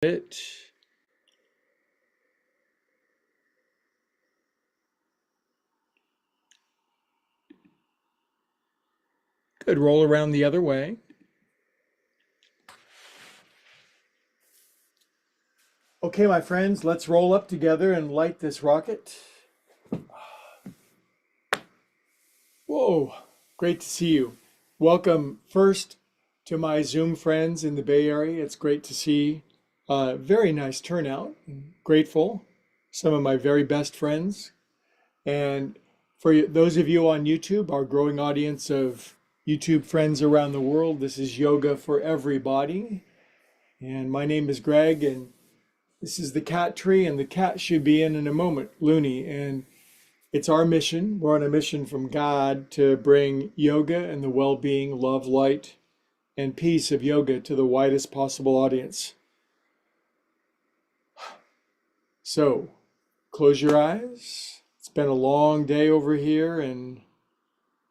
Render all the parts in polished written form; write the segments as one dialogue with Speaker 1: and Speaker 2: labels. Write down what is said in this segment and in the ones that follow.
Speaker 1: it. Good. Roll around the other way. Okay, my friends, let's roll up together and light this rocket. Whoa, great to see you. Welcome first to my Zoom friends in the Bay Area. It's great to see. Very nice turnout. Grateful. Some of my very best friends. And for those of you on YouTube, our growing audience of YouTube friends around the world, this is Yoga for Everybody. And my name is Greg, and this is the cat tree, and the cat should be in a moment, Looney. And it's our mission. We're on a mission from God to bring yoga and the well-being, love, light, and peace of yoga to the widest possible audience. So, close your eyes. It's been a long day over here, and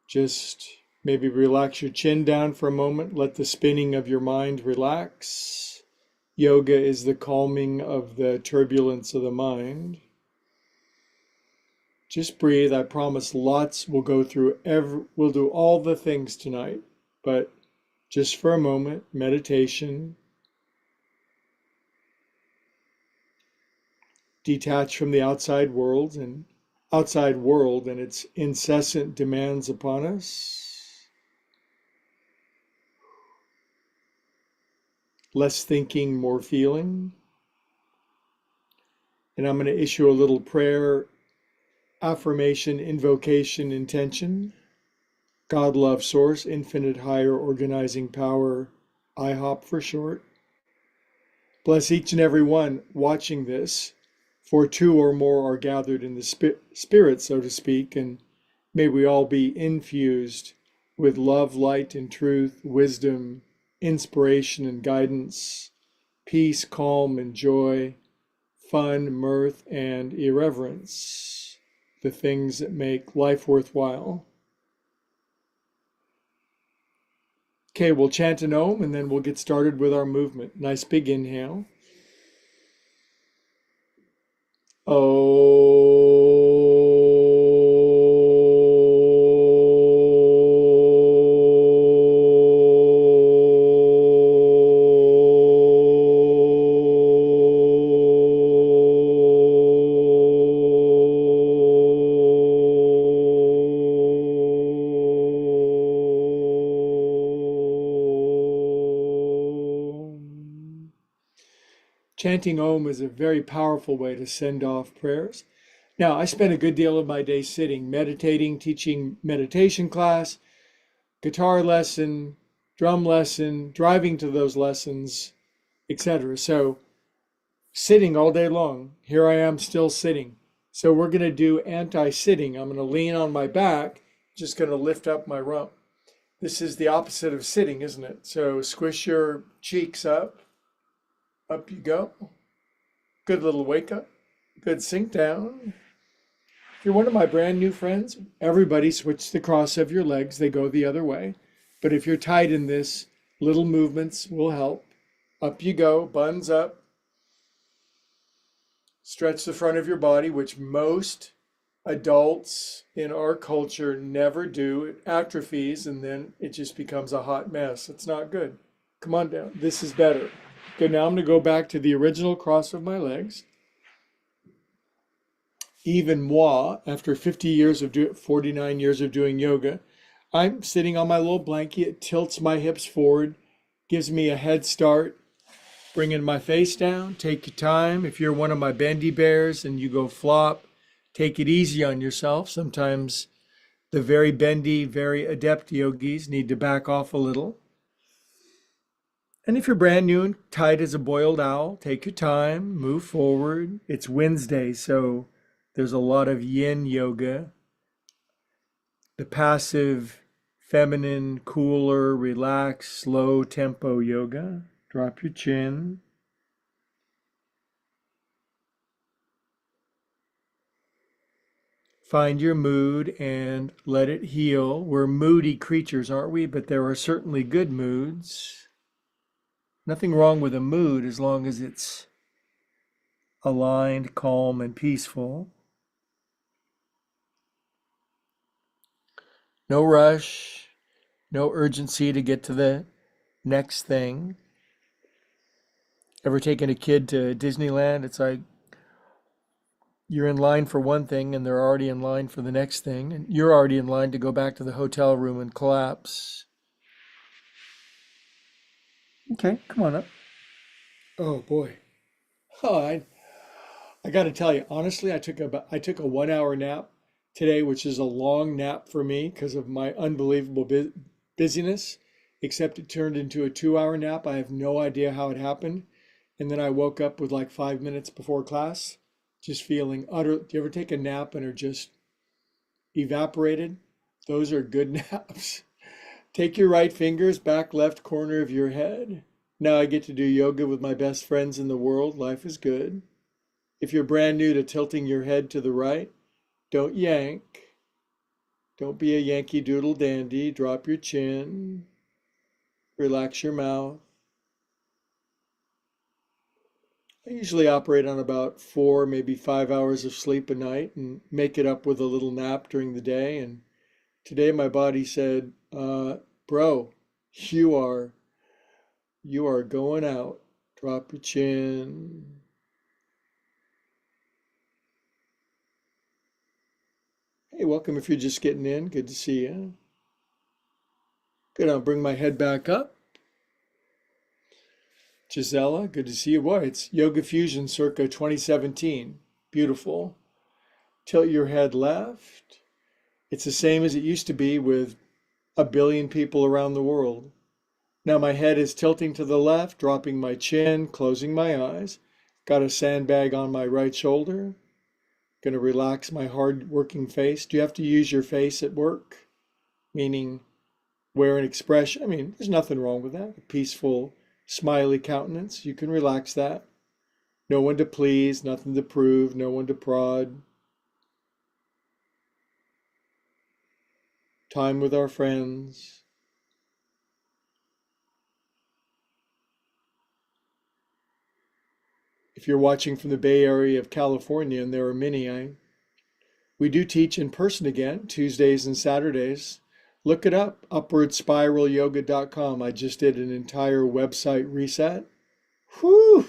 Speaker 1: just maybe relax your chin down for a moment. Let the spinning of your mind relax. Yoga is the calming of the turbulence of the mind. Just breathe. I promise lots will go through we'll do all the things tonight, but just for a moment, meditation. Detach from the outside world and its incessant demands upon us. Less thinking, more feeling. And I'm going to issue a little prayer, affirmation, invocation, intention. God, love, source, infinite, higher, organizing power, IHOP for short. Bless each and every one watching this, for two or more are gathered in the spirit, so to speak, and may we all be infused with love, light, and truth, wisdom, inspiration and guidance, peace, calm, and joy, fun, mirth, and irreverence, the things that make life worthwhile. Okay, we'll chant an Om and then we'll get started with our movement. Nice big inhale. Chanting Om is a very powerful way to send off prayers. Now, I spent a good deal of my day sitting, meditating, teaching meditation class, guitar lesson, drum lesson, driving to those lessons, etc. So, sitting all day long. Here I am still sitting. So we're going to do anti-sitting. I'm going to lean on my back, just going to lift up my rump. This is the opposite of sitting, isn't it? So squish your cheeks up. Up you go. Good little wake up. Good sink down. If you're one of my brand new friends, everybody switch the cross of your legs. They go the other way. But if you're tight in this, little movements will help. Up you go, buns up. Stretch the front of your body, which most adults in our culture never do. It atrophies and then it just becomes a hot mess. It's not good. Come on down. This is better. Okay, now I'm going to go back to the original cross of my legs. Even moi, after 49 years of doing yoga, I'm sitting on my little blanket. It tilts my hips forward, gives me a head start. Bringing my face down. Take your time. If you're one of my bendy bears and you go flop, take it easy on yourself. Sometimes the very bendy, very adept yogis need to back off a little. And if you're brand new and tight as a boiled owl, take your time, move forward. It's Wednesday, so there's a lot of yin yoga. The passive, feminine, cooler, relaxed, slow tempo yoga. Drop your chin. Find your mood and let it heal. We're moody creatures, aren't we? But there are certainly good moods. Nothing wrong with a mood as long as it's aligned, calm, and peaceful. No rush, no urgency to get to the next thing. Ever taken a kid to Disneyland? It's like you're in line for one thing and they're already in line for the next thing, and you're already in line to go back to the hotel room and collapse. Okay, come on up. Oh boy. Oh, I got to tell you, honestly, I took a 1 hour nap today, which is a long nap for me because of my unbelievable busyness. Except it turned into a 2 hour nap. I have no idea how it happened, and then I woke up with like 5 minutes before class, just feeling utter. Do you ever take a nap and are just evaporated? Those are good naps. Take your right fingers back left corner of your head. Now I get to do yoga with my best friends in the world. Life is good. If you're brand new to tilting your head to the right, don't yank. Don't be a Yankee Doodle dandy. Drop your chin. Relax your mouth. I usually operate on about 4, maybe 5 hours of sleep a night and make it up with a little nap during the day. And today my body said, bro, you are you are going out. Drop your chin. Hey, welcome if you're just getting in. Good to see you. Good, I'll bring my head back up. Gisela, good to see you. Boy, it's Yoga Fusion circa 2017. Beautiful. Tilt your head left. It's the same as it used to be with a billion people around the world. Now my head is tilting to the left, dropping my chin, closing my eyes. Got a sandbag on my right shoulder. Going to relax my hard-working face. Do you have to use your face at work? Meaning wear an expression. I mean, there's nothing wrong with that. A peaceful, smiley countenance. You can relax that. No one to please, nothing to prove, no one to prod. Time with our friends. If you're watching from the Bay Area of California, and there are many, we do teach in person again, Tuesdays and Saturdays. Look it up, upwardspiralyoga.com. I just did an entire website reset. Whew!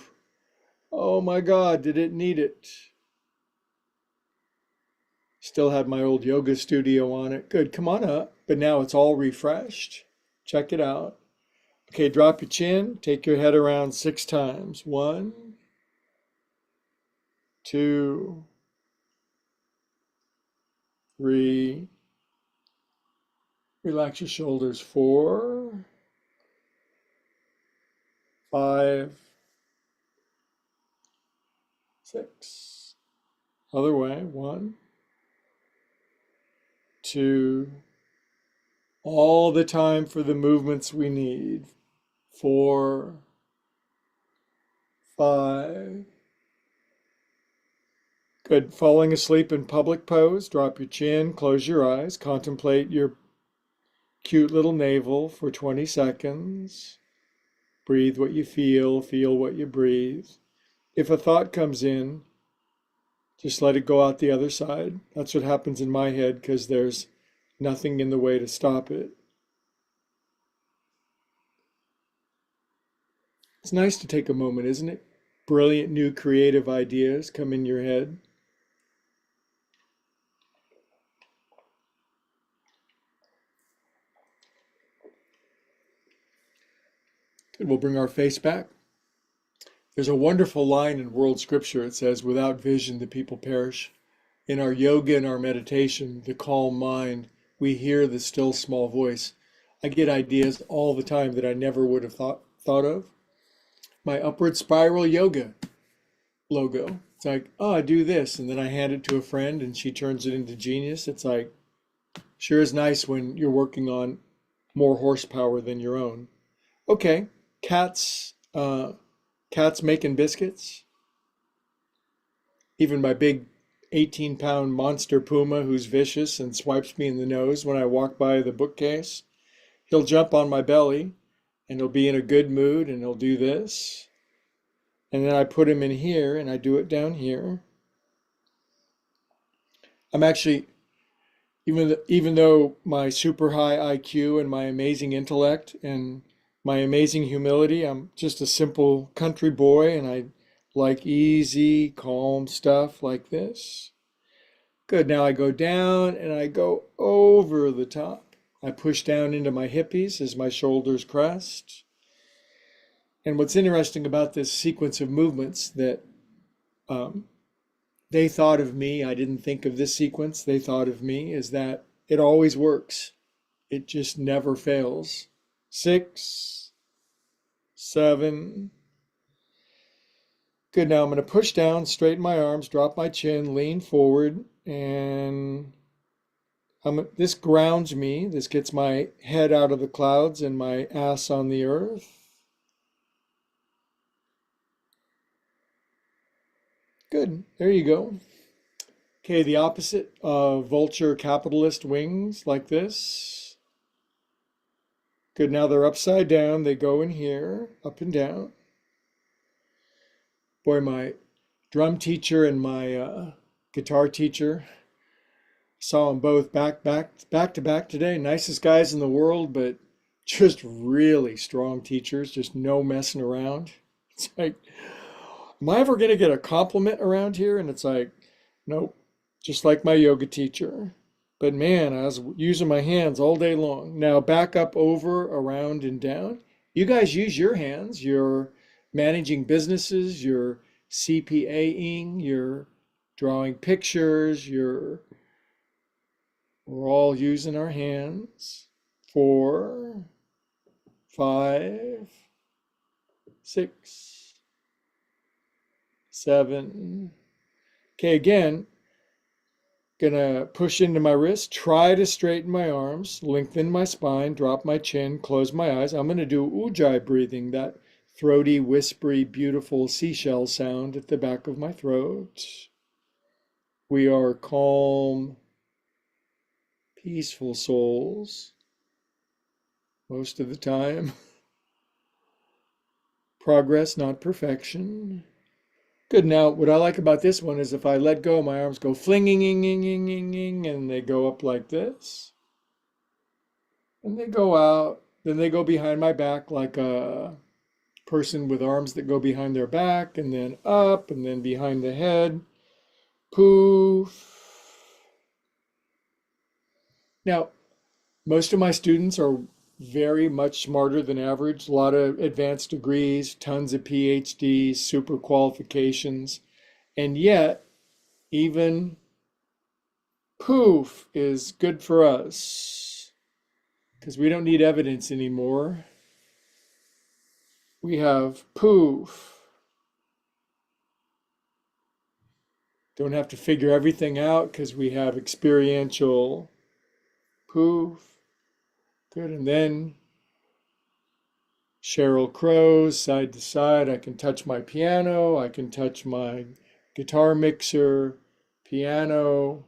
Speaker 1: Oh my God, did it need it? Still had my old yoga studio on it. Good, come on up. But now it's all refreshed. Check it out. Okay, drop your chin. Take your head around 6 times. 1, 2, 3. Relax your shoulders. 4, 5, 6. Other way. 1, 2. All the time for the movements we need. 4, 5. Good. Falling asleep in public pose. Drop your chin, close your eyes, contemplate your cute little navel for 20 seconds. Breathe what you feel what you breathe. If a thought comes in, just let it go out the other side. That's what happens in my head because there's nothing in the way to stop it. It's nice to take a moment, isn't it? Brilliant new creative ideas come in your head. Good, we'll bring our face back. There's a wonderful line in world scripture. It says, without vision, the people perish. In our yoga and our meditation, the calm mind, we hear the still small voice. I get ideas all the time that I never would have thought of. My upward spiral yoga logo. It's like, oh, I do this. And then I hand it to a friend and she turns it into genius. It's like, sure is nice when you're working on more horsepower than your own. Okay, cats making biscuits. Even my big 18-pound monster puma who's vicious and swipes me in the nose when I walk by the bookcase. He'll jump on my belly and he'll be in a good mood and he'll do this. And then I put him in here and I do it down here. I'm actually, even though my super high IQ and my amazing intellect and my amazing humility, I'm just a simple country boy and I like easy, calm stuff like this. Good. Now I go down and I go over the top. I push down into my hippies as my shoulders crest. And what's interesting about this sequence of movements that um, they thought of me, I didn't think of this sequence, they thought of me, is that it always works. It just never fails. 6, 7. Good. Now I'm going to push down, straighten my arms, drop my chin, lean forward, and this grounds me. This gets my head out of the clouds and my ass on the earth. Good. There you go. Okay, the opposite of vulture capitalist wings, like this. Good. Now they're upside down. They go in here, up and down. Boy, my drum teacher and my guitar teacher, saw them both back to back today. Nicest guys in the world, but just really strong teachers. Just no messing around. It's like, am I ever going to get a compliment around here? And it's like, nope, just like my yoga teacher. But man, I was using my hands all day long. Now back up, over, around, and down. You guys use your hands. You're managing businesses, you're CPAing, you're drawing pictures, we're all using our hands. 4, 5, 6, 7. Okay, again, gonna push into my wrist, try to straighten my arms, lengthen my spine, drop my chin, close my eyes. I'm gonna do ujjayi breathing, that throaty, whispery, beautiful seashell sound at the back of my throat. We are calm, peaceful souls most of the time. Progress, not perfection. Good. Now, what I like about this one is if I let go, my arms go flinging, and they go up like this. And they go out. Then they go behind my back like a person with arms that go behind their back, and then up, and then behind the head. Poof. Now, most of my students are very much smarter than average, a lot of advanced degrees, tons of PhDs, super qualifications, and yet even poof is good for us because we don't need evidence anymore. We have poof. Don't have to figure everything out because we have experiential poof. Good. And then Sheryl Crow's side to side. I can touch my piano. I can touch my guitar mixer, piano,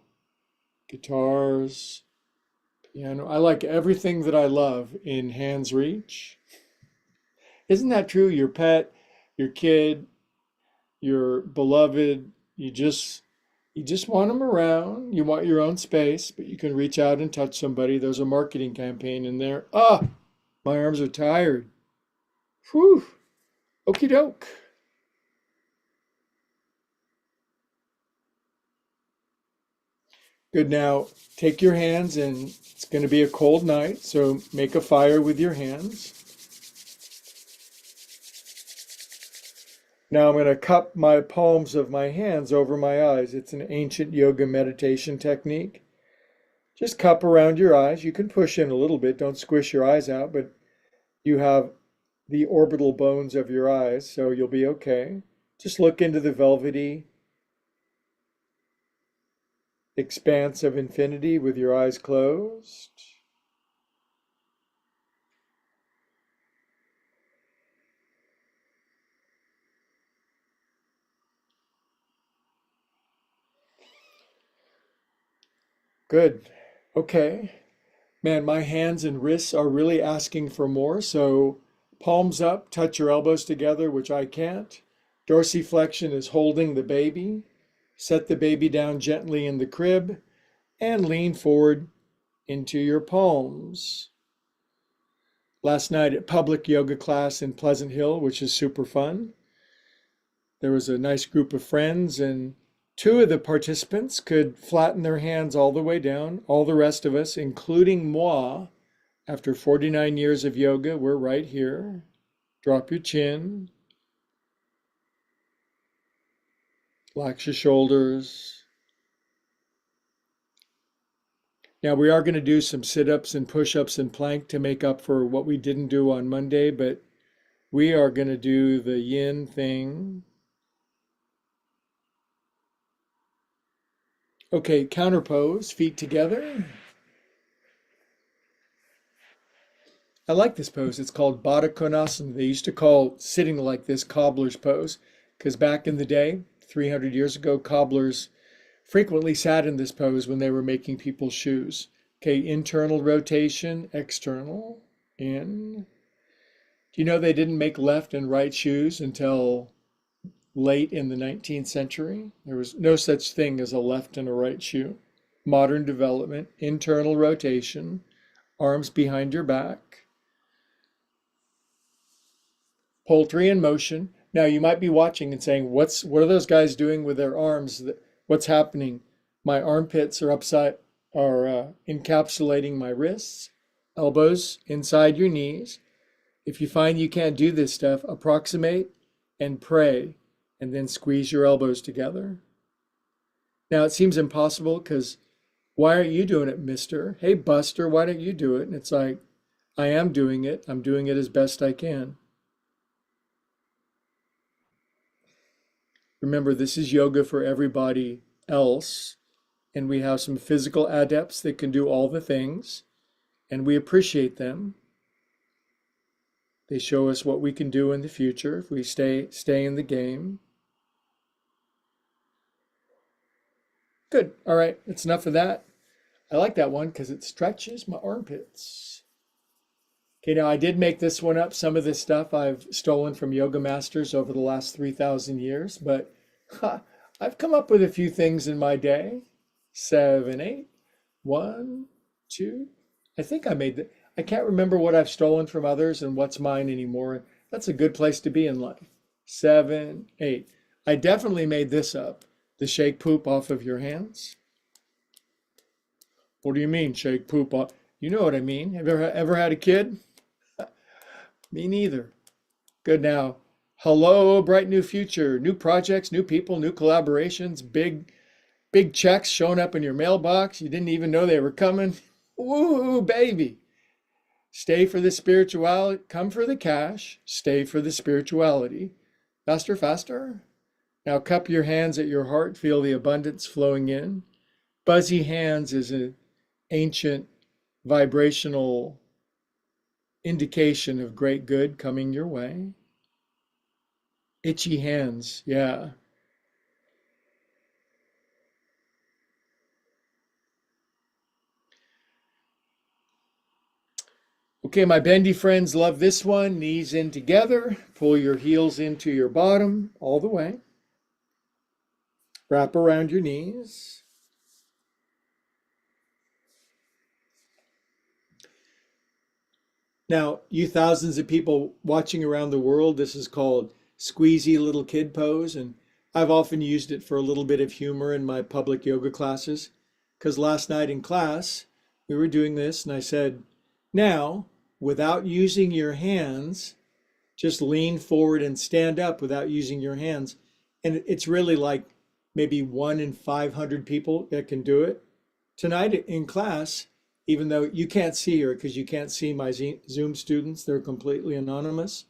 Speaker 1: guitars, piano. I like everything that I love in hand's reach. Isn't that true? Your pet, your kid, your beloved, you just want them around. You want your own space, but you can reach out and touch somebody. There's a marketing campaign in there. Ah, my arms are tired. Whew. Okie doke. Good. Now take your hands, and it's going to be a cold night, so make a fire with your hands. Now I'm going to cup my palms of my hands over my eyes. It's an ancient yoga meditation technique. Just cup around your eyes. You can push in a little bit. Don't squish your eyes out, but you have the orbital bones of your eyes, so you'll be okay. Just look into the velvety expanse of infinity with your eyes closed. Good. Okay. Man, my hands and wrists are really asking for more, so Palms up, touch your elbows together, which I can't. Dorsiflexion is holding the baby. Set the baby down gently in the crib and lean forward into your palms. Last night at public yoga class in Pleasant Hill, which is super fun, there was a nice group of friends, and two of the participants could flatten their hands all the way down. All the rest of us, including moi, after 49 years of yoga, we're right here. Drop your chin. Relax your shoulders. Now we are going to do some sit-ups and push-ups and plank to make up for what we didn't do on Monday, but we are going to do the yin thing. Okay, counter pose, feet together. I like this pose. It's called Baddha Konasana. They used to call sitting like this cobbler's pose because back in the day, 300 years ago, cobblers frequently sat in this pose when they were making people's shoes. Okay, internal rotation, external, in. Do you know they didn't make left and right shoes until late in the 19th century? There was no such thing as a left and a right shoe. Modern development, internal rotation, arms behind your back. Poultry in motion. Now you might be watching and saying, what are those guys doing with their arms? What's happening? My armpits are encapsulating my wrists, elbows inside your knees. If you find you can't do this stuff, approximate and pray, and then squeeze your elbows together. Now it seems impossible because why aren't you doing it, mister? Hey, Buster, why don't you do it? And it's like, I am doing it. I'm doing it as best I can. Remember, this is yoga for everybody else, and we have some physical adepts that can do all the things, and we appreciate them. They show us what we can do in the future if we stay in the game. Good. All right, that's enough of that. I like that one because it stretches my armpits. Okay, now I did make this one up. Some of this stuff I've stolen from yoga masters over the last 3,000 years, but I've come up with a few things in my day. 7, 8, 1, 2. I think I made that. I can't remember what I've stolen from others and what's mine anymore. That's a good place to be in life. 7, 8. I definitely made this up. The shake poop off of your hands. What do you mean, shake poop off? You know what I mean. Have you ever had a kid? Me neither. Good now. Hello, bright new future. New projects, new people, new collaborations, big checks showing up in your mailbox. You didn't even know they were coming. Woo, baby. Stay for the spirituality. Come for the cash. Stay for the spirituality. Faster, faster. Now cup your hands at your heart. Feel the abundance flowing in. Buzzy hands is an ancient vibrational indication of great good coming your way. Itchy hands, yeah. Okay, my bendy friends love this one. Knees in together. Pull your heels into your bottom all the way. Wrap around your knees. Now, you thousands of people watching around the world, this is called squeezy little kid pose, and I've often used it for a little bit of humor in my public yoga classes, because last night in class, we were doing this, and I said, now, without using your hands, just lean forward and stand up without using your hands. And it's really like maybe 1 in 500 people that can do it. Tonight in class, even though you can't see her because you can't see my Zoom students, they're completely anonymous.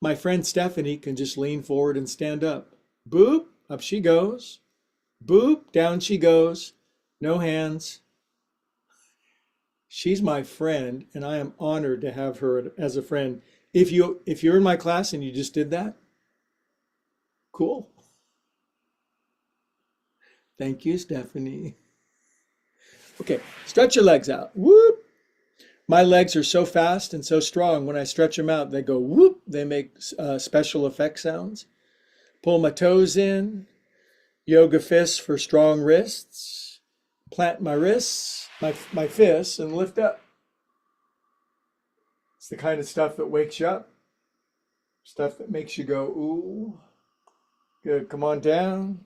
Speaker 1: My friend Stephanie can just lean forward and stand up. Boop, up she goes. Boop, down she goes. No hands. She's my friend, and I am honored to have her as a friend. If you're in my class and you just did that, cool. Thank you, Stephanie. Okay, stretch your legs out. Whoop. My legs are so fast and so strong. When I stretch them out, they go whoop. They make special effect sounds. Pull my toes in. Yoga fists for strong wrists. Plant my wrists, my fists, and lift up. It's the kind of stuff that wakes you up. Stuff that makes you go, ooh. Good. Come on down.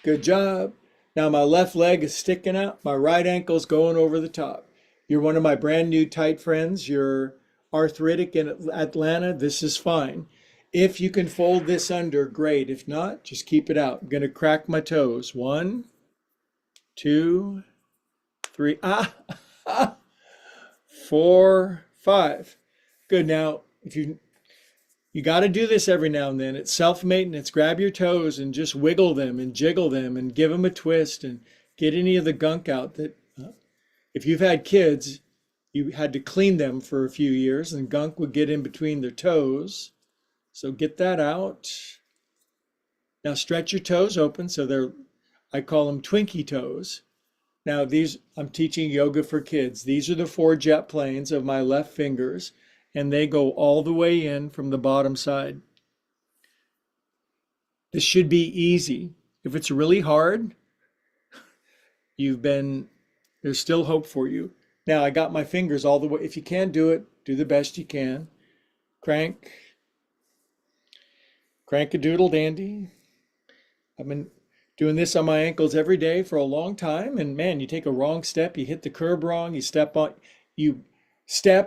Speaker 1: Good job. Now my left leg is sticking out. My right ankle's going over the top. You're one of my brand new tight friends. You're arthritic in Atlanta. This is fine. If you can fold this under, great. If not, just keep it out. I'm going to crack my toes. 1, 2, 3, 4, 5. Good. Now, if you got to do this every now and then. It's self-maintenance. Grab your toes and just wiggle them and jiggle them and give them a twist and get any of the gunk out that if you've had kids, you had to clean them for a few years and gunk would get in between their toes. So get that out. Now stretch your toes open so I call them Twinkie toes. Now I'm teaching yoga for kids. These are the 4 jet planes of my left fingers. And they go all the way in from the bottom side. This should be easy. If it's really hard, there's still hope for you. Now I got my fingers all the way. If you can't do it, do the best you can. Crank a doodle dandy. I've been doing this on my ankles every day for a long time. And man, you take a wrong step, you hit the curb wrong, you step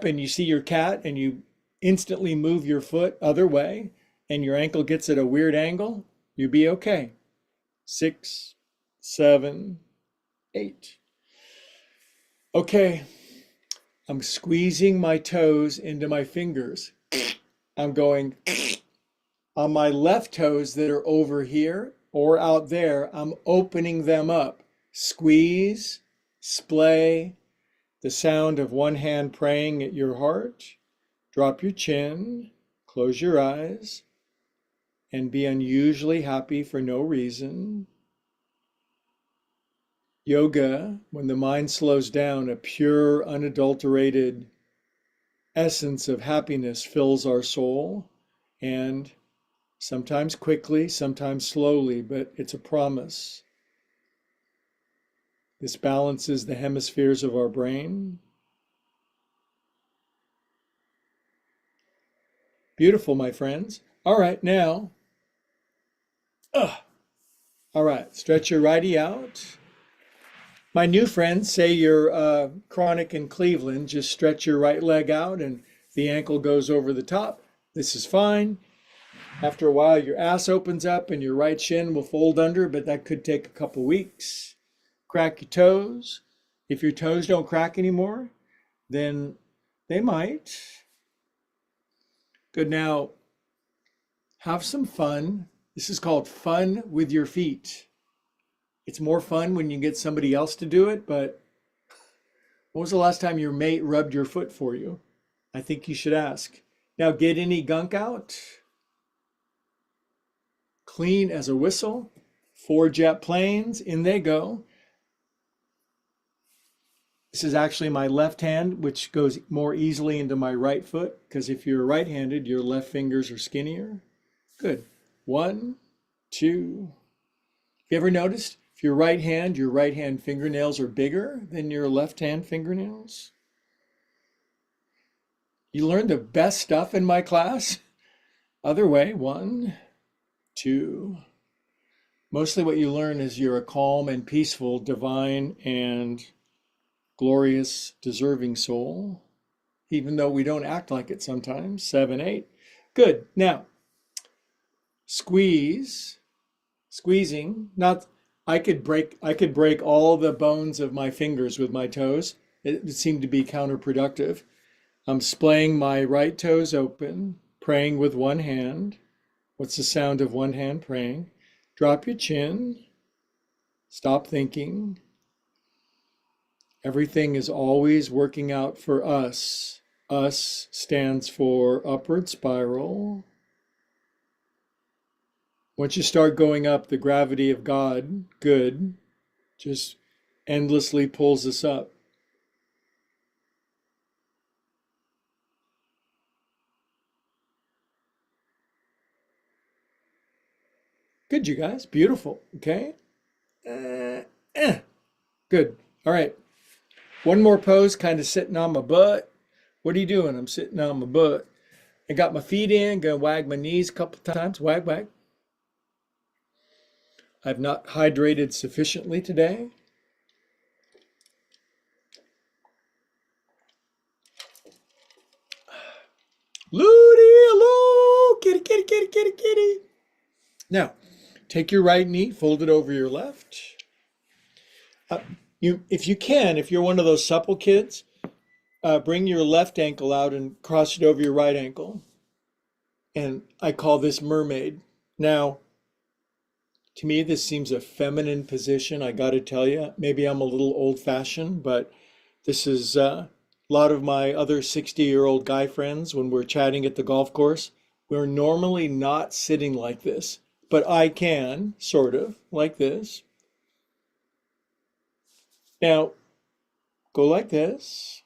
Speaker 1: and you see your cat and you instantly move your foot other way and your ankle gets at a weird angle, you'll be okay. 6, 7, 8. Okay, I'm squeezing my toes into my fingers. I'm going on my left toes that are over here or out there, I'm opening them up. Squeeze, splay, the sound of one hand praying at your heart. Drop your chin, close your eyes, and be unusually happy for no reason. Yoga, when the mind slows down, a pure, unadulterated essence of happiness fills our soul, and sometimes quickly, sometimes slowly, but it's a promise. This balances the hemispheres of our brain. Beautiful, my friends. All right, now. All right, stretch your righty out. My new friends, say you're chronic in Cleveland, just stretch your right leg out and the ankle goes over the top. This is fine. After a while, your ass opens up and your right shin will fold under, but that could take a couple weeks. Crack your toes. If your toes don't crack anymore, then they might. Good. Now, have some fun. This is called fun with your feet. It's more fun when you get somebody else to do it, but when was the last time your mate rubbed your foot for you? I think you should ask. Now, get any gunk out. Clean as a whistle. 4 jet planes, in they go. This is actually my left hand, which goes more easily into my right foot, because if you're right-handed, your left fingers are skinnier. Good. 1, 2. Have you ever noticed if you're right-hand, your right-hand fingernails are bigger than your left-hand fingernails? You learned the best stuff in my class. Other way. 1, 2. Mostly what you learn is you're a calm and peaceful, divine and glorious, deserving soul, even though we don't act like it sometimes. 7, 8. Good. Now, squeezing. Not. I could break all the bones of my fingers with my toes. It seemed to be counterproductive. I'm splaying my right toes open, praying with one hand. What's the sound of one hand praying? Drop your chin. Stop thinking. Everything is always working out for us. Us stands for upward spiral. Once you start going up, the gravity of God, good, just endlessly pulls us up. Good, you guys. Beautiful. Okay. Uh, eh. Good. All right. One more pose, kind of sitting on my butt. What are you doing? I'm sitting on my butt. I got my feet in, gonna wag my knees a couple times. Wag, wag. I've not hydrated sufficiently today. Ludi, hello, kitty, kitty, kitty, kitty, kitty. Now, take your right knee, fold it over your left. Uh, if you can, if you're one of those supple kids, bring your left ankle out and cross it over your right ankle. And I call this mermaid. Now, to me, this seems a feminine position. I got to tell you, maybe I'm a little old-fashioned, but this is a lot of my other 60-year-old guy friends when we're chatting at the golf course. We're normally not sitting like this, but I can, sort of, like this. Now, go like this.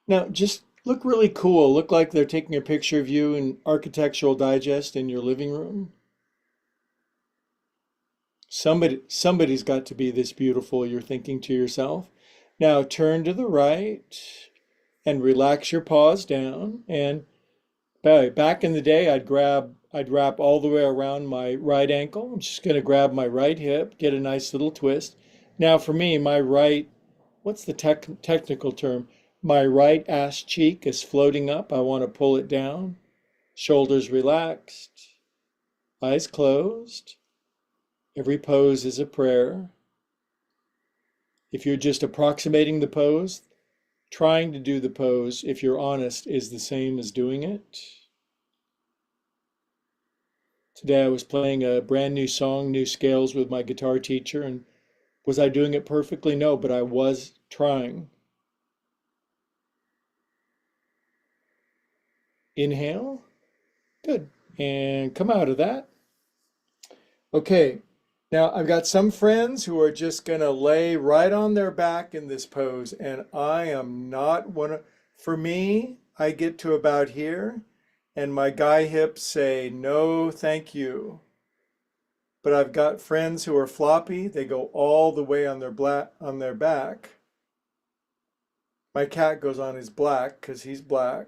Speaker 1: Now, just look really cool. Look like they're taking a picture of you in Architectural Digest in your living room. Somebody's got to be this beautiful, you're thinking to yourself. Now turn to the right and relax your paws down. And back in the day, I'd wrap all the way around my right ankle. I'm just going to grab my right hip, get a nice little twist. Now for me, my right, what's the technical term? My right ass cheek is floating up. I want to pull it down. Shoulders relaxed, eyes closed. Every pose is a prayer. If you're just approximating the pose, trying to do the pose, if you're honest, is the same as doing it. Today I was playing a brand new song, new scales with my guitar teacher, and was I doing it perfectly? No, but I was trying. Inhale. Good. And come out of that. Okay. Now, I've got some friends who are just going to lay right on their back in this pose, and I am not one of, for me, I get to about here, and my guy hips say, no, thank you. But I've got friends who are floppy. They go all the way on their back. My cat goes on his black because he's black.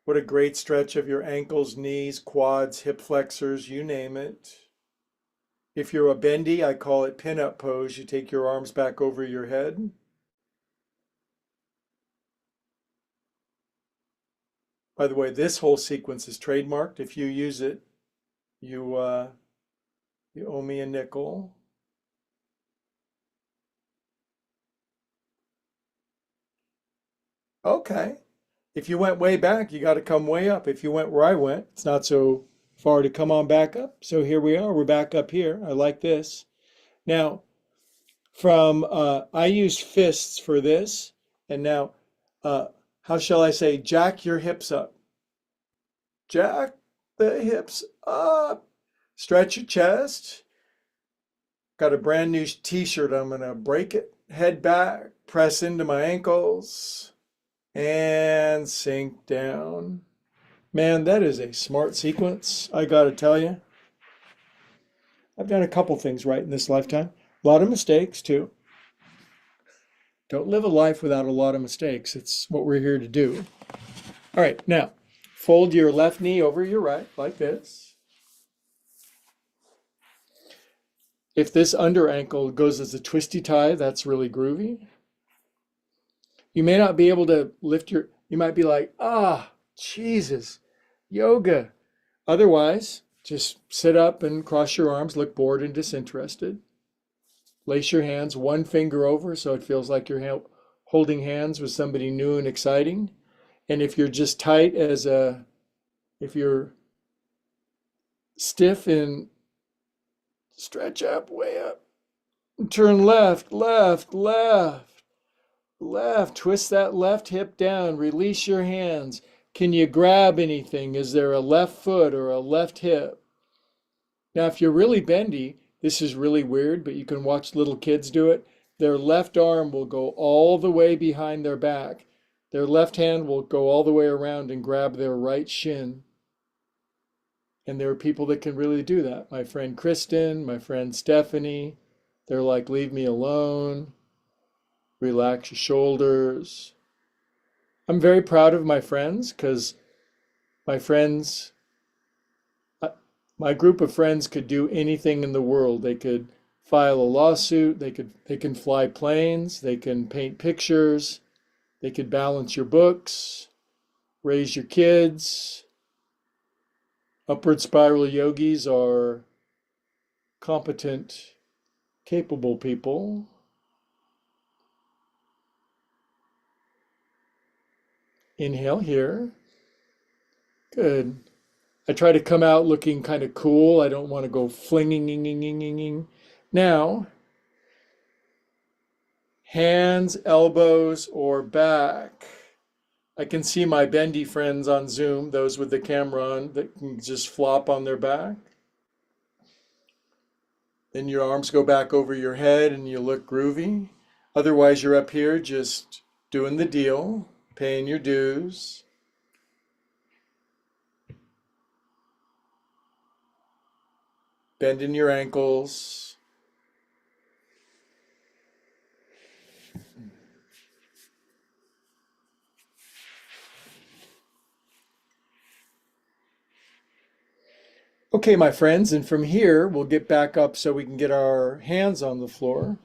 Speaker 1: What a great stretch of your ankles, knees, quads, hip flexors, you name it. If you're a bendy, I call it pin-up pose. You take your arms back over your head. By the way, this whole sequence is trademarked. If you use it, you owe me a nickel. Okay. If you went way back, you got to come way up. If you went where I went, it's not so far to come on back up. So here we are. We're back up here. I like this. Now, I use fists for this. And now, how shall I say, jack your hips up. Jack the hips up. Stretch your chest. Got a brand new t-shirt. I'm going to break it. Head back. Press into my ankles. And sink down. Man, that is a smart sequence, I gotta tell you. I've done a couple things right in this lifetime. A lot of mistakes, too. Don't live a life without a lot of mistakes. It's what we're here to do. All right, now, fold your left knee over your right, like this. If this under ankle goes as a twisty tie, that's really groovy. You may not be able to lift you might be like, Jesus, yoga. Otherwise, just sit up and cross your arms, look bored and disinterested. Lace your hands one finger over so it feels like you're holding hands with somebody new and exciting. And if you're just tight if you're stiff and stretch up, way up. And turn left, left, left. Left, twist that left hip down, release your hands. Can you grab anything? Is there a left foot or a left hip? Now, if you're really bendy, this is really weird, but you can watch little kids do it. Their left arm will go all the way behind their back. Their left hand will go all the way around and grab their right shin. And there are people that can really do that. My friend Kristen, my friend Stephanie, they're like, leave me alone, relax your shoulders. I'm very proud of my friends because my friends, my group of friends could do anything in the world. They could file a lawsuit, they can fly planes, they can paint pictures, they could balance your books, raise your kids. Upward spiral yogis are competent, capable people. Inhale here. Good. I try to come out looking kind of cool. I don't want to go flinging. Now, hands, elbows, or back. I can see my bendy friends on Zoom, those with the camera on, that can just flop on their back. Then your arms go back over your head and you look groovy. Otherwise, you're up here just doing the deal, paying your dues. Bending your ankles. Okay, my friends, and from here, we'll get back up so we can get our hands on the floor.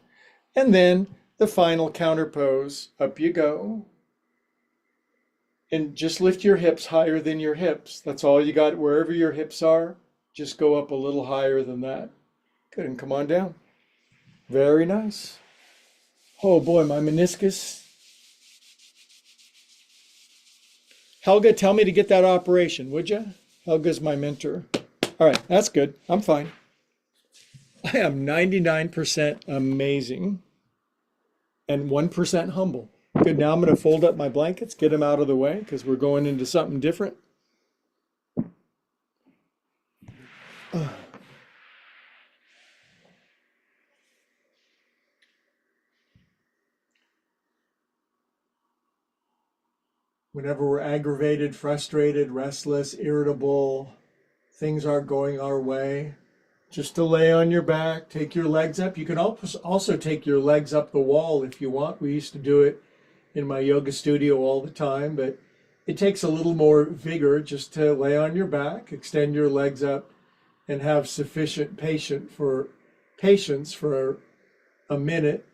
Speaker 1: And then the final counter pose, up you go. And just lift your hips higher than your hips. That's all you got. Wherever your hips are, just go up a little higher than that. Good, and come on down. Very nice. Oh boy, my meniscus. Helga, tell me to get that operation, would you? Helga's my mentor. All right, that's good. I'm fine. I am 99% amazing and 1% humble. Good, now I'm going to fold up my blankets, get them out of the way because we're going into something different. Whenever we're aggravated, frustrated, restless, irritable, things aren't going our way, just to lay on your back, take your legs up. You can also take your legs up the wall if you want. We used to do it in my yoga studio all the time, but it takes a little more vigor just to lay on your back, extend your legs up, and have sufficient patience for a minute.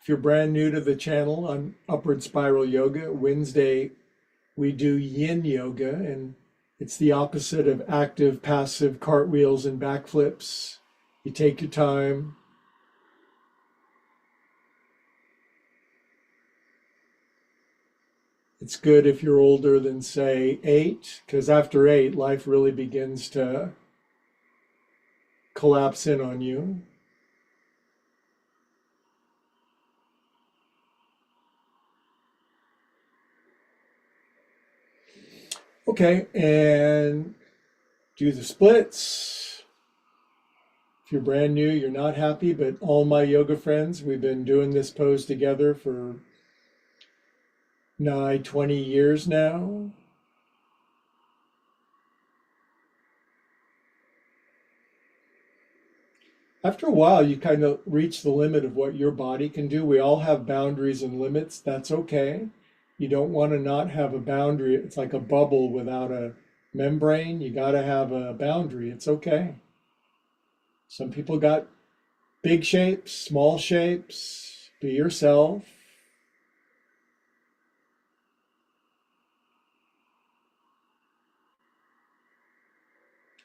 Speaker 1: If you're brand new to the channel on Upward Spiral Yoga, Wednesday we do yin yoga, and it's the opposite of active, passive cartwheels and backflips. You take your time. It's good if you're older than, say, 8, because after 8, life really begins to collapse in on you. Okay, and do the splits. If you're brand new, you're not happy, but all my yoga friends, we've been doing this pose together for nigh 20 years now. After a while, you kind of reach the limit of what your body can do. We all have boundaries and limits. That's okay. You don't want to not have a boundary. It's like a bubble without a membrane. You got to have a boundary. It's okay. Some people got big shapes, small shapes. Be yourself.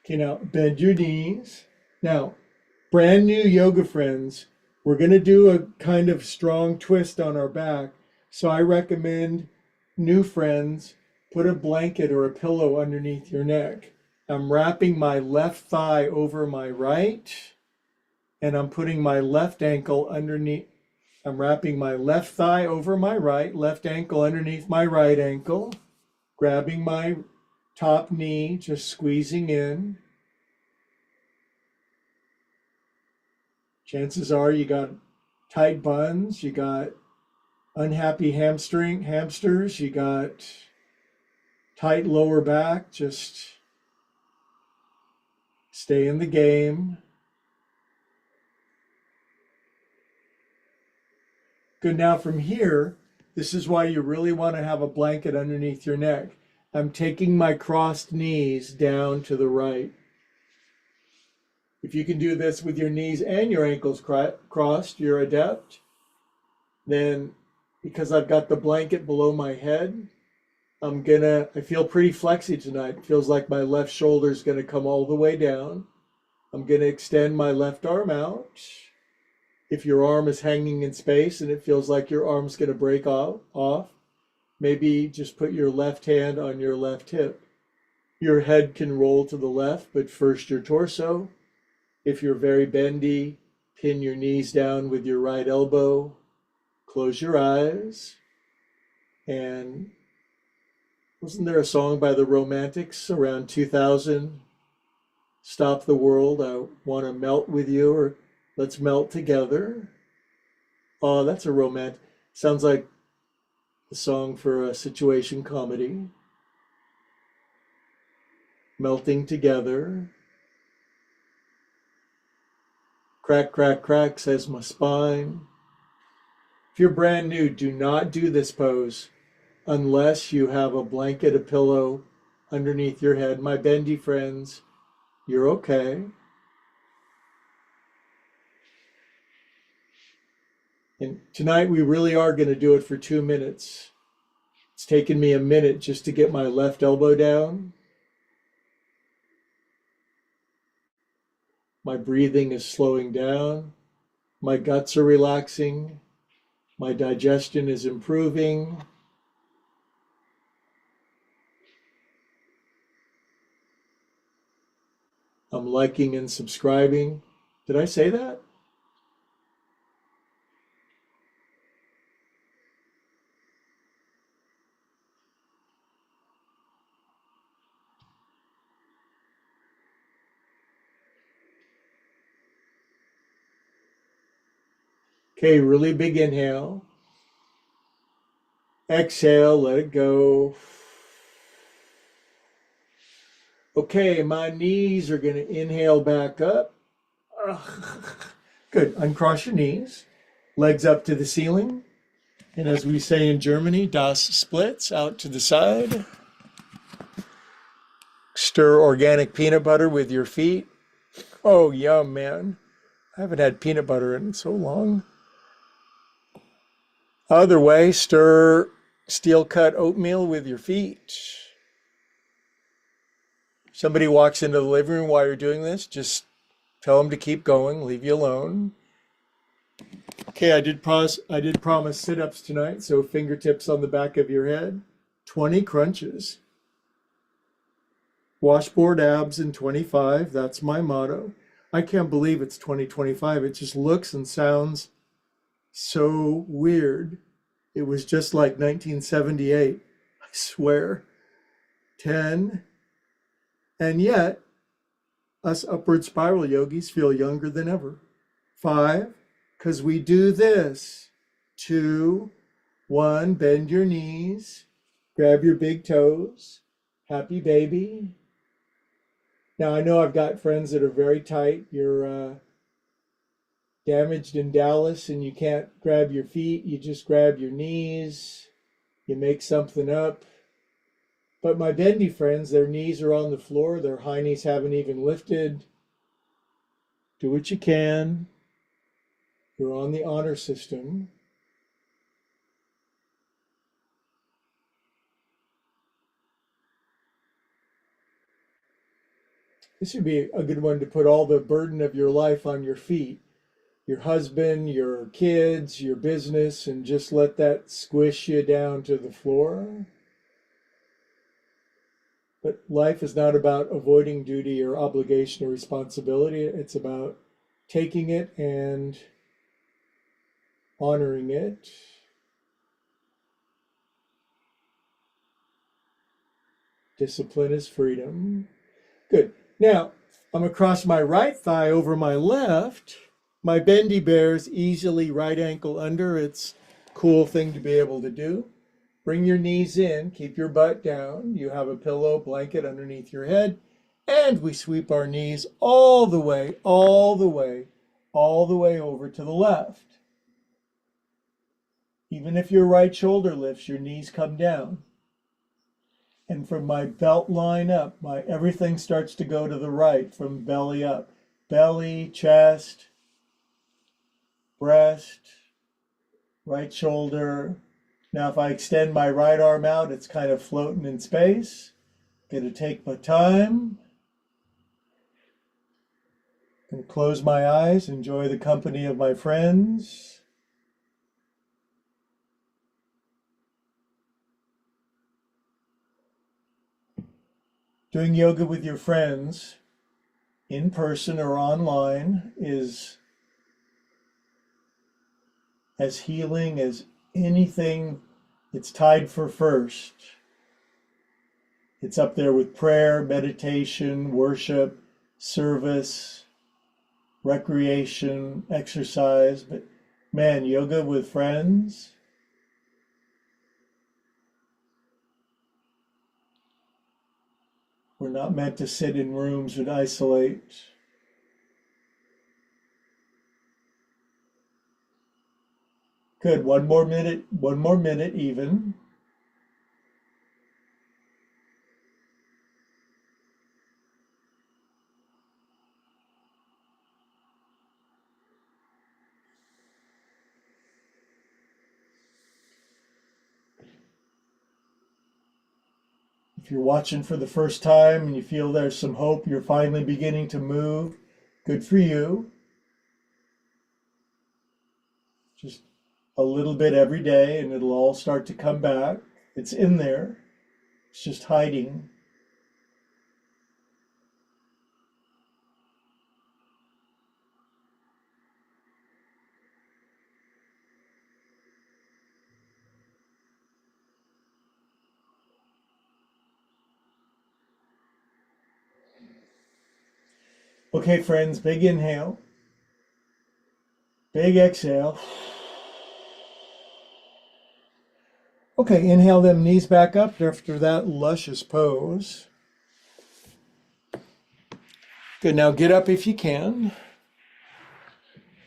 Speaker 1: Okay, now bend your knees. Now, brand new yoga friends, we're going to do a kind of strong twist on our back. So I recommend new friends, put a blanket or a pillow underneath your neck. I'm wrapping my left thigh over my right, and I'm putting my left ankle underneath. I'm wrapping my left thigh over my right, left ankle underneath my right ankle, grabbing my top knee, just squeezing in. Chances are you got tight buns, you got unhappy hamsters, you got tight lower back. Just stay in the game. Good. Now from here, this is why you really want to have a blanket underneath your neck. I'm taking my crossed knees down to the right. If you can do this with your knees and your ankles crossed, you're adept. Then, because I've got the blanket below my head, I feel pretty flexy tonight. It feels like my left shoulder is gonna come all the way down. I'm gonna extend my left arm out. If your arm is hanging in space and it feels like your arm's gonna break off, maybe just put your left hand on your left hip. Your head can roll to the left, but first your torso. If you're very bendy, pin your knees down with your right elbow, close your eyes, and wasn't there a song by the Romantics around 2000? Stop the world, I want to melt with you, or let's melt together. Oh, that's a romantic, sounds like a song for a situation comedy. Melting together. Crack, crack, crack, says my spine. If you're brand new, do not do this pose unless you have a blanket, a pillow underneath your head. My bendy friends, you're okay. And tonight we really are going to do it for 2 minutes. It's taken me a minute just to get my left elbow down. My breathing is slowing down. My guts are relaxing. My digestion is improving. I'm liking and subscribing. Did I say that? Okay, really big inhale. Exhale, let it go. Okay, my knees are going to inhale back up. Good. Uncross your knees. Legs up to the ceiling. And as we say in Germany, das splits out to the side. Stir organic peanut butter with your feet. Oh, yum, man. I haven't had peanut butter in so long. Other way, stir steel cut oatmeal with your feet. Somebody walks into the living room while you're doing this, just tell them to keep going, leave you alone. Okay, I did promise sit-ups tonight, so fingertips on the back of your head. 20 crunches. Washboard abs in 25, that's my motto. I can't believe it's 2025. It just looks and sounds so weird. It was just like 1978, I swear. 10, and yet us upward spiral yogis feel younger than ever. 5, because we do this. 2, 1, bend your knees, grab your big toes, happy baby. Now I know I've got friends that are very tight. You're damaged in Dallas and you can't grab your feet, you just grab your knees, you make something up. But my bendy friends, their knees are on the floor, their high knees haven't even lifted. Do what you can. You're on the honor system. This would be a good one to put all the burden of your life on your feet. Your husband, your kids, your business, and just let that squish you down to the floor. But life is not about avoiding duty or obligation or responsibility. It's about taking it and honoring it. Discipline is freedom. Good. Now, I'm going to cross my right thigh over my left. My bendy bears easily right ankle under. It's a cool thing to be able to do. Bring your knees in, keep your butt down. You have a pillow, blanket underneath your head, and we sweep our knees all the way, all the way, all the way over to the left. Even if your right shoulder lifts, your knees come down. And from my belt line up, my everything starts to go to the right from belly up. Belly, chest, breast, right shoulder. Now, if I extend my right arm out, it's kind of floating in space. Gonna take my time and close my eyes, enjoy the company of my friends. Doing yoga with your friends, in person or online, is as healing as anything. It's tied for first. It's up there with prayer, meditation, worship, service, recreation, exercise. But man, yoga with friends, we're not meant to sit in rooms and isolate. Good, one more minute even. If you're watching for the first time and you feel there's some hope, you're finally beginning to move, good for you. Just a little bit every day and it'll all start to come back. It's in there. It's just hiding. Okay, friends, big inhale, big exhale. Okay, inhale them knees back up after that luscious pose. Good, now get up if you can.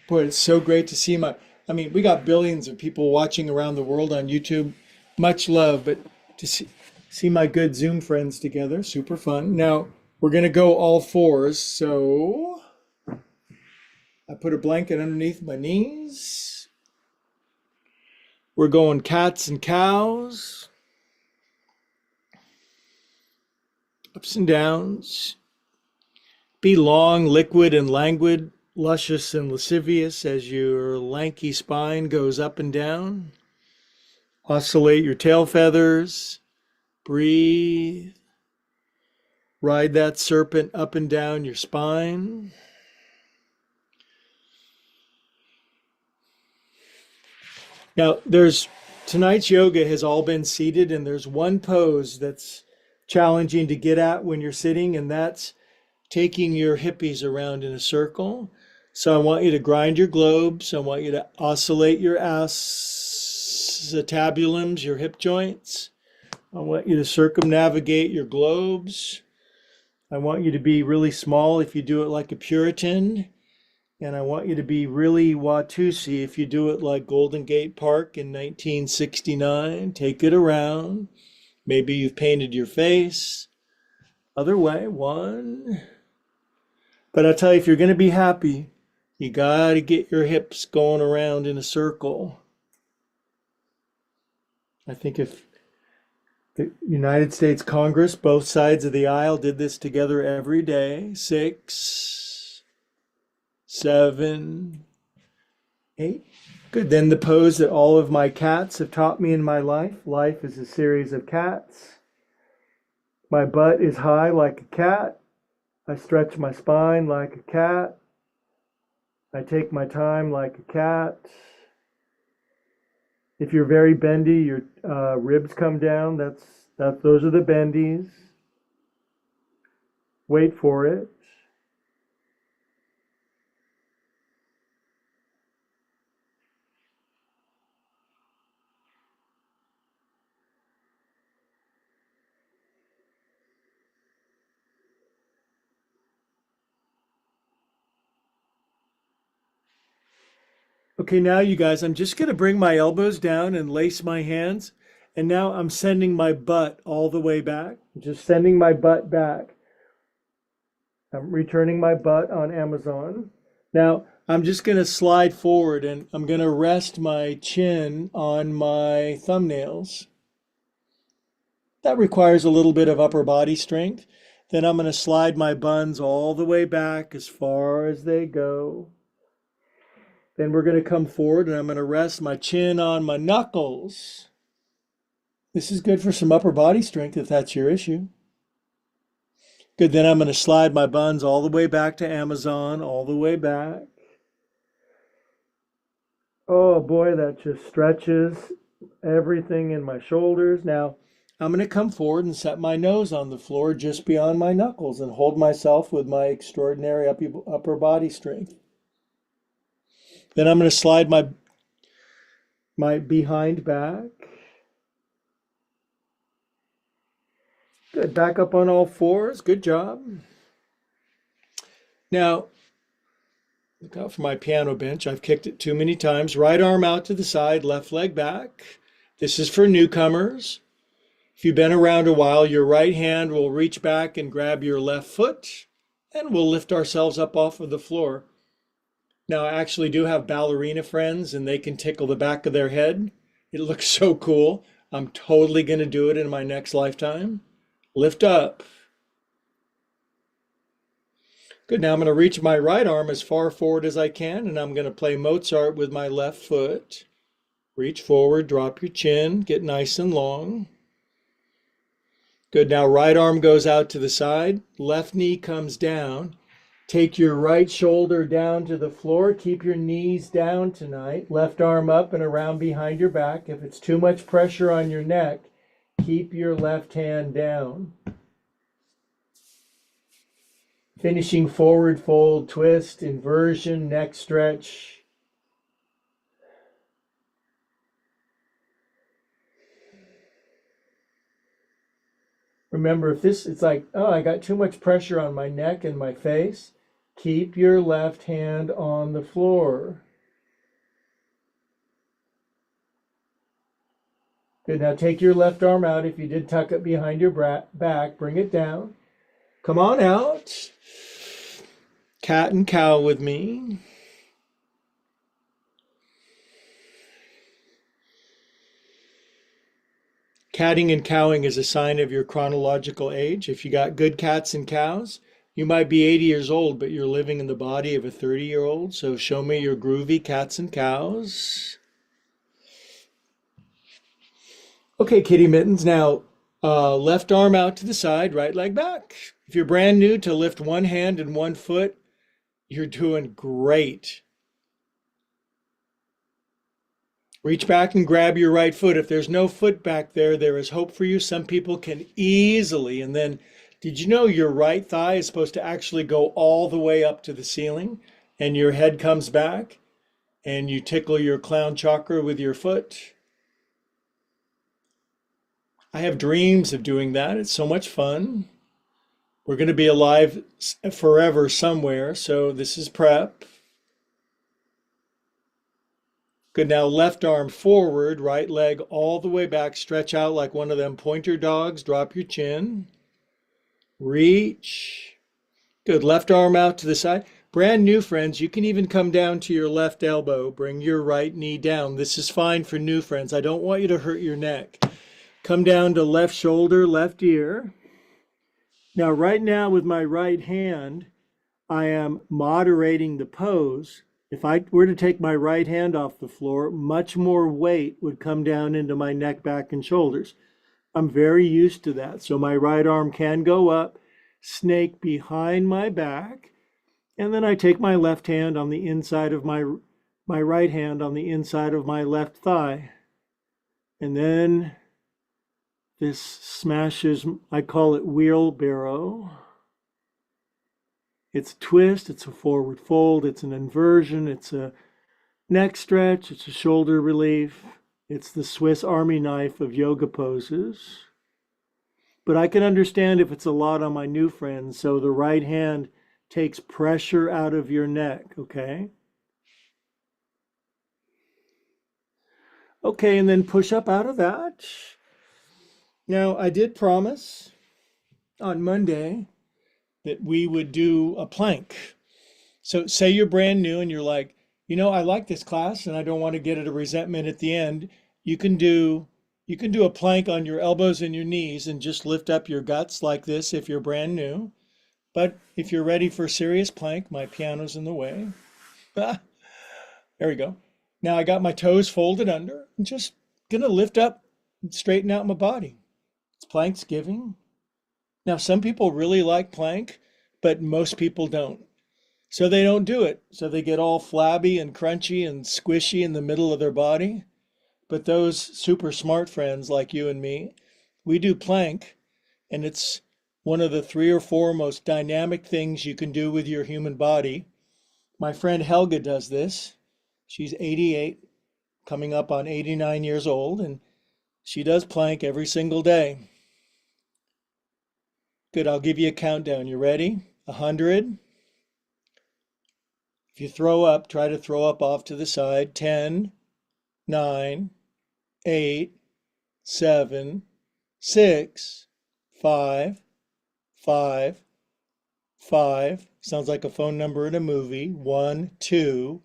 Speaker 1: Boy, it's so great to see we got billions of people watching around the world on YouTube. Much love, but to see my good Zoom friends together, super fun. Now, we're going to go all fours, so I put a blanket underneath my knees. We're going cats and cows, ups and downs. Be long, liquid, and languid, luscious and lascivious as your lanky spine goes up and down. Oscillate your tail feathers. Breathe. Ride that serpent up and down your spine. Now, tonight's yoga has all been seated, and there's one pose that's challenging to get at when you're sitting, and that's taking your hippies around in a circle. So I want you to grind your globes. I want you to oscillate your acetabulums, your hip joints. I want you to circumnavigate your globes. I want you to be really small if you do it like a Puritan. And I want you to be really Watusi if you do it like Golden Gate Park in 1969. Take it around. Maybe you've painted your face. Other way, one. But I tell you, if you're going to be happy, you got to get your hips going around in a circle. I think if the United States Congress, both sides of the aisle, did this together every day, 6, 7, 8. Good. Then the pose that all of my cats have taught me in my life. Life is a series of cats. My butt is high like a cat. I stretch my spine like a cat. I take my time like a cat. If you're very bendy, your ribs come down. Those are the bendies. Wait for it. Okay, now you guys, I'm just going to bring my elbows down and lace my hands. And now I'm sending my butt all the way back. Just sending my butt back. I'm returning my butt on Amazon. Now I'm just going to slide forward and I'm going to rest my chin on my thumbnails. That requires a little bit of upper body strength. Then I'm going to slide my buns all the way back as far as they go. Then we're going to come forward and I'm going to rest my chin on my knuckles. This is good for some upper body strength if that's your issue. Good, then I'm going to slide my buns all the way back to Amazon, all the way back. Oh boy, that just stretches everything in my shoulders. Now, I'm going to come forward and set my nose on the floor just beyond my knuckles and hold myself with my extraordinary upper body strength. Then I'm going to slide my behind back. Good, back up on all fours. Good job. Now, look out for my piano bench. I've kicked it too many times. Right arm out to the side, left leg back. This is for newcomers. If you've been around a while, your right hand will reach back and grab your left foot, and we'll lift ourselves up off of the floor. Now, I actually do have ballerina friends, and they can tickle the back of their head. It looks so cool. I'm totally going to do it in my next lifetime. Lift up. Good, now I'm going to reach my right arm as far forward as I can, and I'm going to play Mozart with my left foot. Reach forward, drop your chin, get nice and long. Good, now right arm goes out to the side, left knee comes down. Take your right shoulder down to the floor. Keep your knees down tonight. Left arm up and around behind your back. If it's too much pressure on your neck, keep your left hand down. Finishing forward fold, twist, inversion, neck stretch. Remember, if it's like, oh, I got too much pressure on my neck and my face, keep your left hand on the floor. Good, now take your left arm out. If you did tuck it behind your back, bring it down. Come on out. Cat and cow with me. Catting and cowing is a sign of your chronological age. If you got good cats and cows, you might be 80 years old, but you're living in the body of a 30-year-old. So show me your groovy cats and cows. Okay, kitty mittens. Now, left arm out to the side, right leg back. If you're brand new to lift one hand and one foot, you're doing great. Reach back and grab your right foot. If there's no foot back there, there is hope for you. Some people can easily. And then, did you know your right thigh is supposed to actually go all the way up to the ceiling and your head comes back and you tickle your clown chakra with your foot? I have dreams of doing that. It's so much fun. We're going to be alive forever somewhere, so this is prep. Good, now left arm forward, right leg all the way back, stretch out like one of them pointer dogs, drop your chin. Reach. Good, left arm out to the side. Brand new friends, you can even come down to your left elbow, bring your right knee down. This is fine for new friends. I don't want you to hurt your neck. Come down to left shoulder, left ear. Now, right now with my right hand, I am moderating the pose. If I were to take my right hand off the floor, much more weight would come down into my neck, back, and shoulders. I'm very used to that. So my right arm can go up, snake behind my back, and then I take my left hand on the inside of my right hand on the inside of my left thigh. And then this smashes, I call it wheelbarrow. It's a twist, it's a forward fold, it's an inversion, it's a neck stretch, it's a shoulder relief, it's the Swiss Army knife of yoga poses. But I can understand if it's a lot on my new friends, so the right hand takes pressure out of your neck, okay? Okay, and then push up out of that. Now, I did promise on Monday that we would do a plank. So, say you're brand new and you're like, I like this class and I don't want to get at a resentment at the end. You can do you can do a plank on your elbows and your knees and just lift up your guts like this if you're brand new. But if you're ready for a serious plank, my piano's in the way. There we go. Now I got my toes folded under. I'm just gonna lift up and straighten out my body. It's Planksgiving. Now some people really like plank, but most people don't. So they don't do it. So they get all flabby and crunchy and squishy in the middle of their body. But those super smart friends like you and me, we do plank, and it's one of the three or four most dynamic things you can do with your human body. My friend Helga does this. She's 88, coming up on 89 years old, and she does plank every single day. Good, I'll give you a countdown. You ready? 100. If you throw up, try to throw up off to the side. 10, 9, 8, 7, 6, 5, 5, 5. Sounds like a phone number in a movie. 1, 2,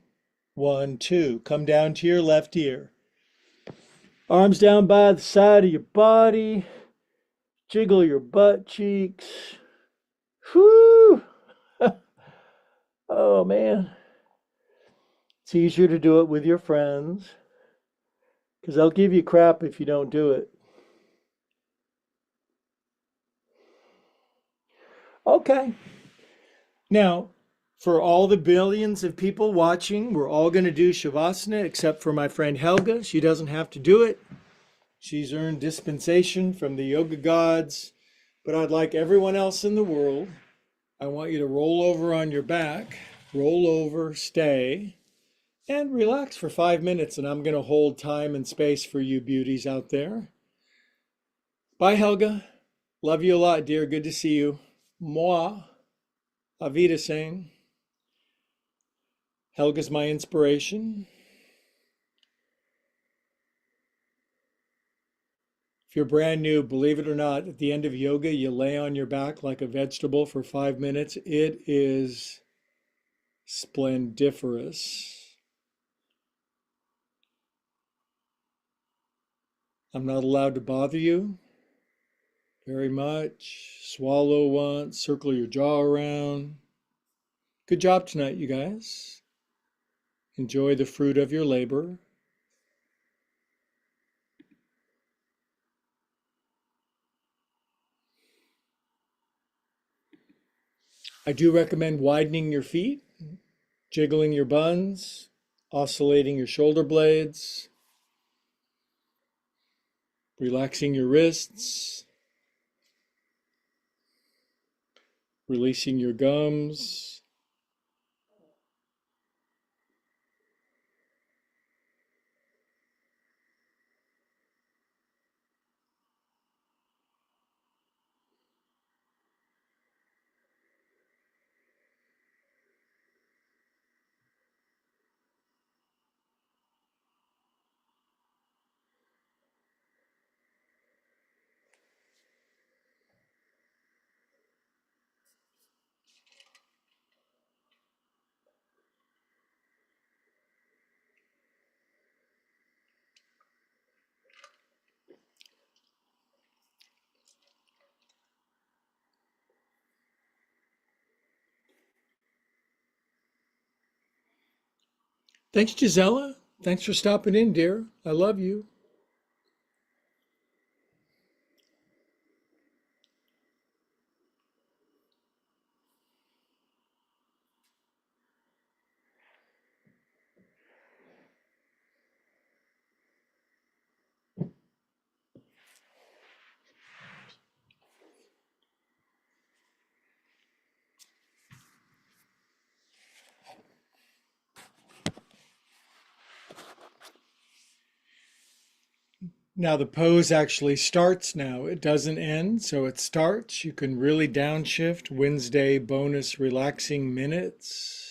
Speaker 1: 1, 2. Come down to your left ear. Arms down by the side of your body. Jiggle your butt cheeks. Whoo! Oh man. It's easier to do it with your friends because they'll give you crap if you don't do it. Okay. Now, for all the billions of people watching, we're all going to do Shavasana except for my friend Helga. She doesn't have to do it. She's earned dispensation from the yoga gods. But I'd like everyone else in the world, I want you to roll over on your back, roll over, stay, and relax for 5 minutes. And I'm going to hold time and space for you beauties out there. Bye, Helga. Love you a lot, dear. Good to see you. Moi. Avita saying. Helga's my inspiration. If you're brand new, believe it or not, at the end of yoga, you lay on your back like a vegetable for 5 minutes. It is splendiferous. I'm not allowed to bother you very much. Swallow once, circle your jaw around. Good job tonight, you guys. Enjoy the fruit of your labor. I do recommend widening your feet, jiggling your buns, oscillating your shoulder blades, relaxing your wrists, releasing your gums. Thanks, Gisela. Thanks for stopping in, dear. I love you. Now the pose actually starts now. It doesn't end, so it starts. You can really downshift. Wednesday bonus relaxing minutes.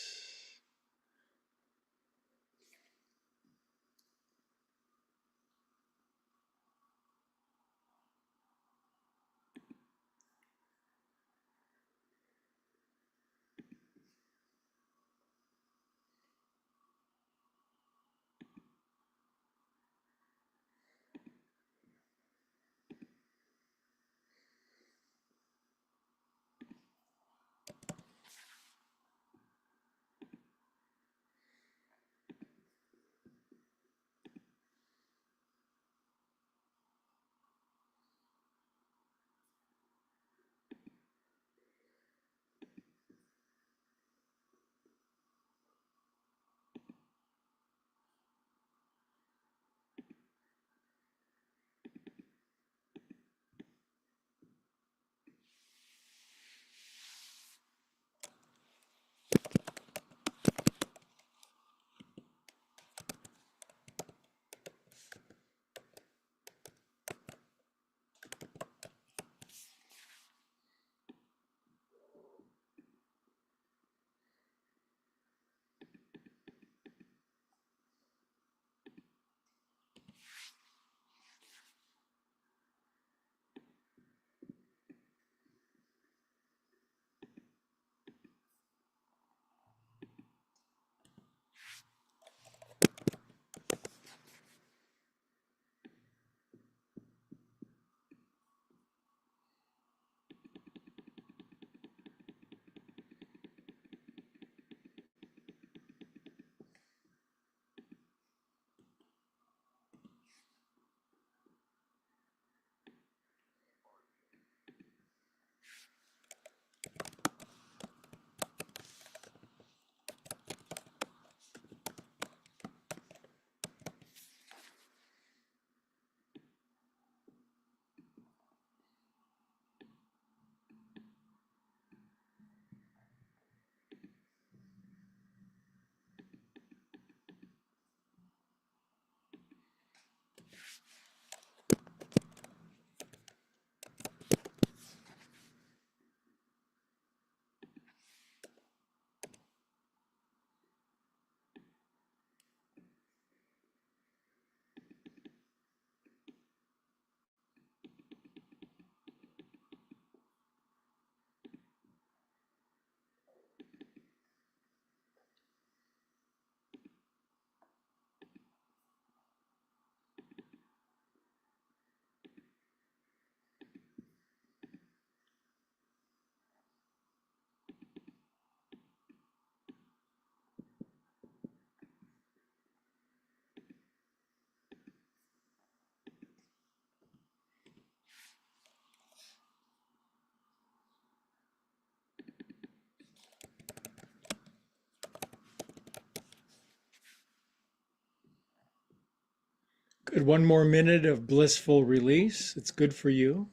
Speaker 1: Good. One more minute of blissful release. It's good for you.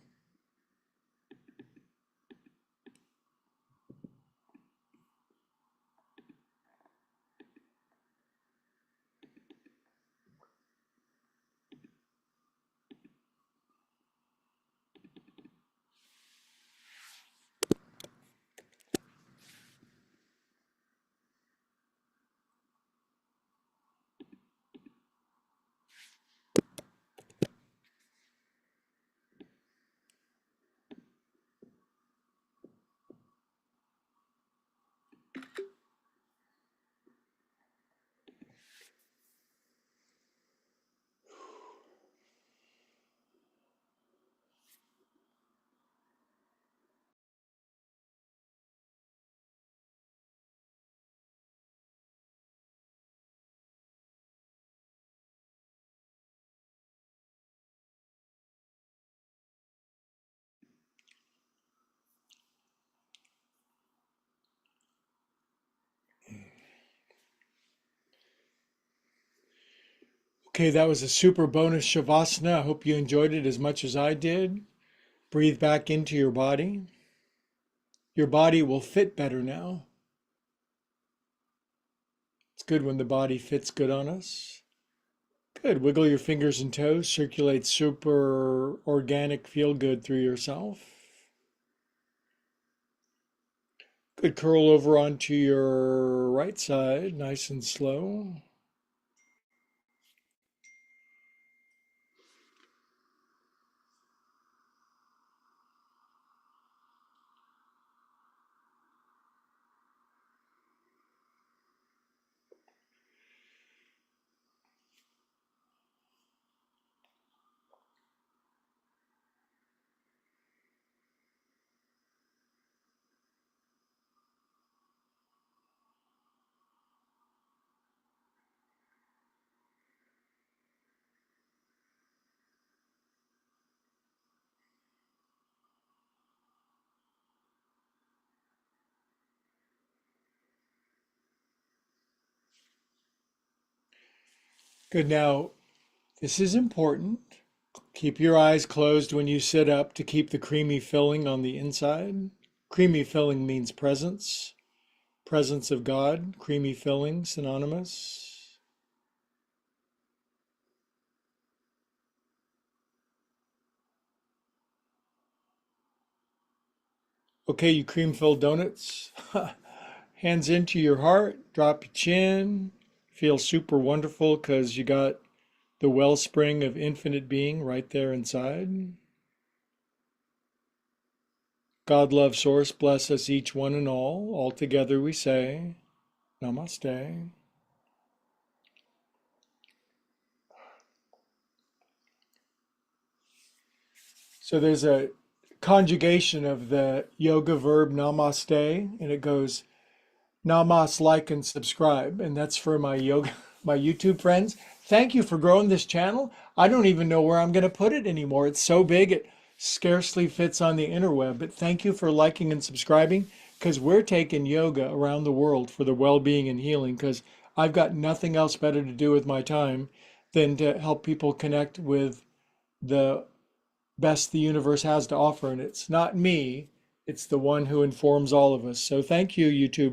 Speaker 1: Okay, that was a super bonus Shavasana. I hope you enjoyed it as much as I did. Breathe back into your body. Your body will fit better now. It's good when the body fits good on us. Good. Wiggle your fingers and toes. Circulate super organic feel good through yourself. Good. Curl over onto your right side, nice and slow. Good. Now, this is important. Keep your eyes closed when you sit up to keep the creamy filling on the inside. Creamy filling means presence, presence of God, creamy filling, synonymous. Okay, you cream filled donuts. Hands into your heart, drop your chin. Feel super wonderful because you got the wellspring of infinite being right there inside. God, love, source, bless us each one and all. All together we say, Namaste. So there's a conjugation of the yoga verb namaste, and it goes namas, like, and subscribe. And that's for my yoga, my YouTube friends. Thank you for growing this channel. I don't even know where I'm going to put it anymore. It's so big, it scarcely fits on the interweb. But thank you for liking and subscribing because we're taking yoga around the world for the well-being and healing because I've got nothing else better to do with my time than to help people connect with the best the universe has to offer. And it's not me, it's the one who informs all of us. So thank you, YouTube.